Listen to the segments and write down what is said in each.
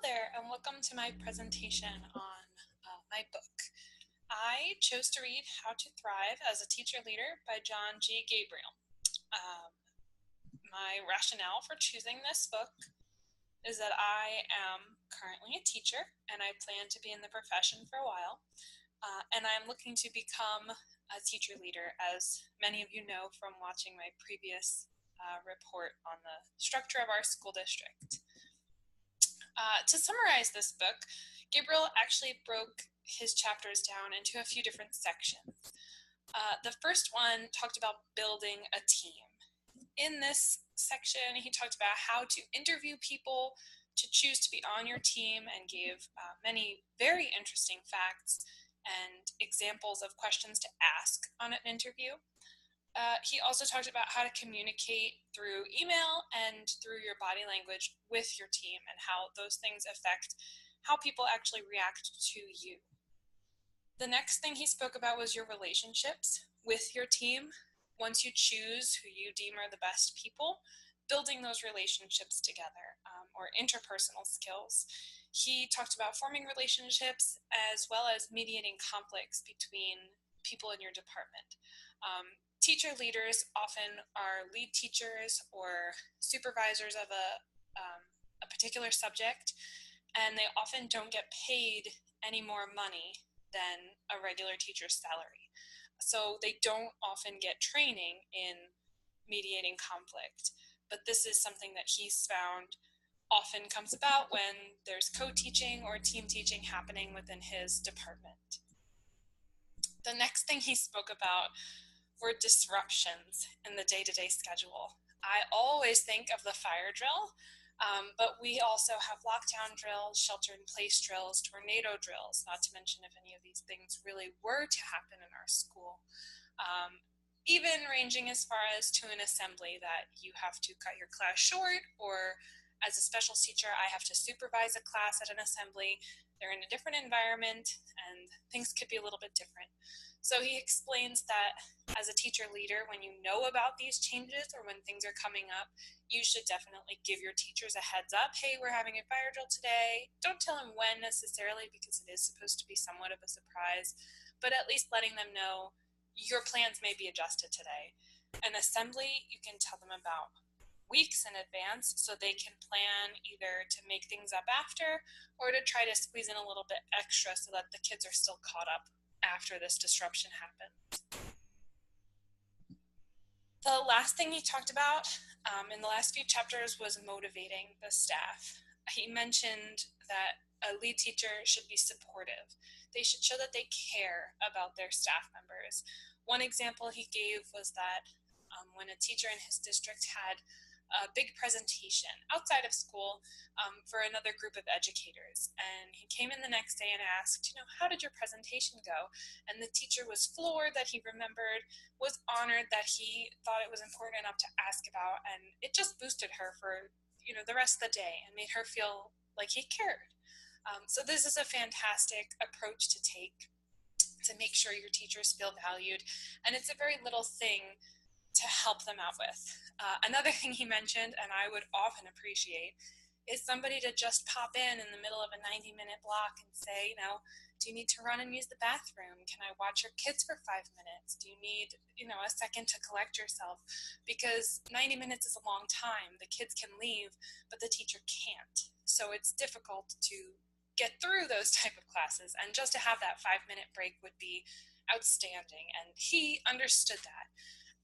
there, and welcome to my presentation on my book. I chose to read How to Thrive as a Teacher Leader by John G. Gabriel. My rationale for choosing this book is that I am currently a teacher, and I plan to be in the profession for a while, and I'm looking to become a teacher leader, as many of you know from watching my previous report on the structure of our school district. To summarize this book, Gabriel actually broke his chapters down into a few different sections. The first one talked about building a team. In this section, he talked about how to interview people to choose to be on your team and gave many very interesting facts and examples of questions to ask on an interview. He also talked about how to communicate through email and through your body language with your team and how those things affect how people actually react to you. The next thing he spoke about was your relationships with your team. Once you choose who you deem are the best people, building those relationships together, or interpersonal skills. He talked about forming relationships as well as mediating conflicts between people in your department. Teacher leaders often are lead teachers or supervisors of a particular subject, and they often don't get paid any more money than a regular teacher's salary. So they don't often get training in mediating conflict. But this is something that he's found often comes about when there's co-teaching or team teaching happening within his department. The next thing he spoke about were disruptions in the day-to-day schedule. I always think of the fire drill, but we also have lockdown drills, shelter-in-place drills, tornado drills, not to mention if any of these things really were to happen in our school. Even ranging as far as to an assembly that you have to cut your class short, or as a special teacher, I have to supervise a class at an assembly. They're in a different environment, and things could be a little bit different. So he explains that as a teacher leader, when you know about these changes or when things are coming up, you should definitely give your teachers a heads up. Hey, we're having a fire drill today. Don't tell them when necessarily, because it is supposed to be somewhat of a surprise, but at least letting them know your plans may be adjusted today. An assembly, you can tell them about weeks in advance so they can plan either to make things up after or to try to squeeze in a little bit extra so that the kids are still caught up after this disruption happens. The last thing he talked about in the last few chapters was motivating the staff. He mentioned that a lead teacher should be supportive. They should show that they care about their staff members. One example he gave was that when a teacher in his district had a big presentation outside of school for another group of educators. And he came in the next day and asked, how did your presentation go? And the teacher was floored that he remembered, was honored that he thought it was important enough to ask about, and it just boosted her for, the rest of the day and made her feel like he cared. So this is a fantastic approach to take to make sure your teachers feel valued. And it's a very little thing to help them out with. Another thing he mentioned, and I would often appreciate, is somebody to just pop in the middle of a 90-minute block and say, do you need to run and use the bathroom? Can I watch your kids for 5 minutes? Do you need, a second to collect yourself? Because 90 minutes is a long time. The kids can leave, but the teacher can't. So it's difficult to get through those type of classes, and just to have that 5-minute break would be outstanding. And he understood that.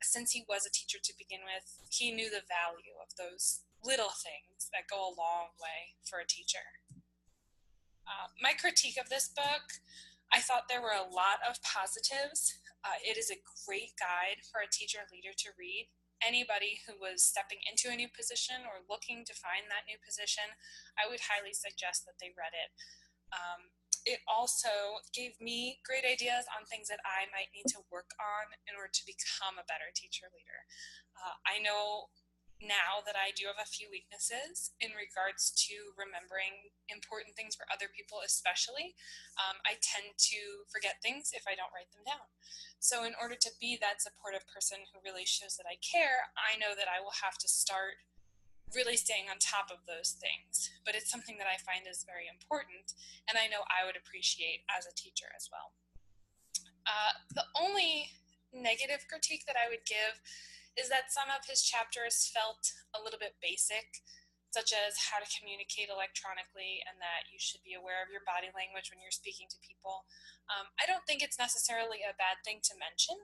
Since he was a teacher to begin with, he knew the value of those little things that go a long way for a teacher. My critique of this book, I thought there were a lot of positives. It is a great guide for a teacher leader to read. Anybody who was stepping into a new position or looking to find that new position, I would highly suggest that they read it. It also gave me great ideas on things that I might need to work on in order to become a better teacher leader. I know now that I do have a few weaknesses in regards to remembering important things for other people especially. I tend to forget things if I don't write them down. So in order to be that supportive person who really shows that I care, I know that I will have to start really staying on top of those things. But it's something that I find is very important, and I know I would appreciate as a teacher as well. The only negative critique that I would give is that some of his chapters felt a little bit basic, such as how to communicate electronically and that you should be aware of your body language when you're speaking to people. I don't think it's necessarily a bad thing to mention.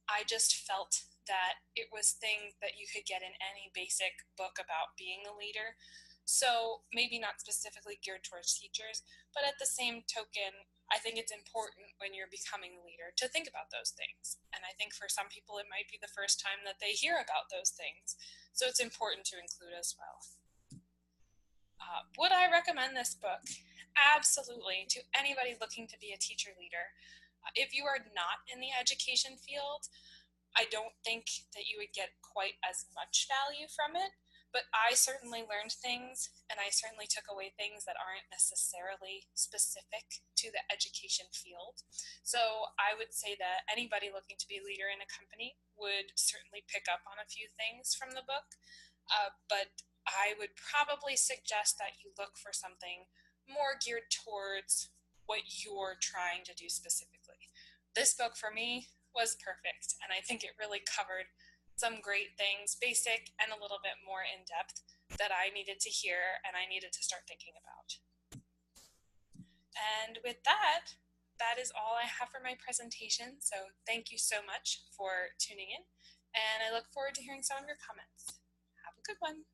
I just felt that it was things that you could get in any basic book about being a leader. So maybe not specifically geared towards teachers, but at the same token, I think it's important when you're becoming a leader to think about those things. And I think for some people, it might be the first time that they hear about those things. So it's important to include as well. Would I recommend this book? Absolutely, to anybody looking to be a teacher leader. If you are not in the education field, I don't think that you would get quite as much value from it, but I certainly learned things, and I certainly took away things that aren't necessarily specific to the education field. So I would say that anybody looking to be a leader in a company would certainly pick up on a few things from the book, but I would probably suggest that you look for something more geared towards what you're trying to do specifically. This book for me was perfect, and I think it really covered some great things, basic and a little bit more in depth, that I needed to hear and I needed to start thinking about. And with that, that is all I have for my presentation. So thank you so much for tuning in, and I look forward to hearing some of your comments. Have a good one.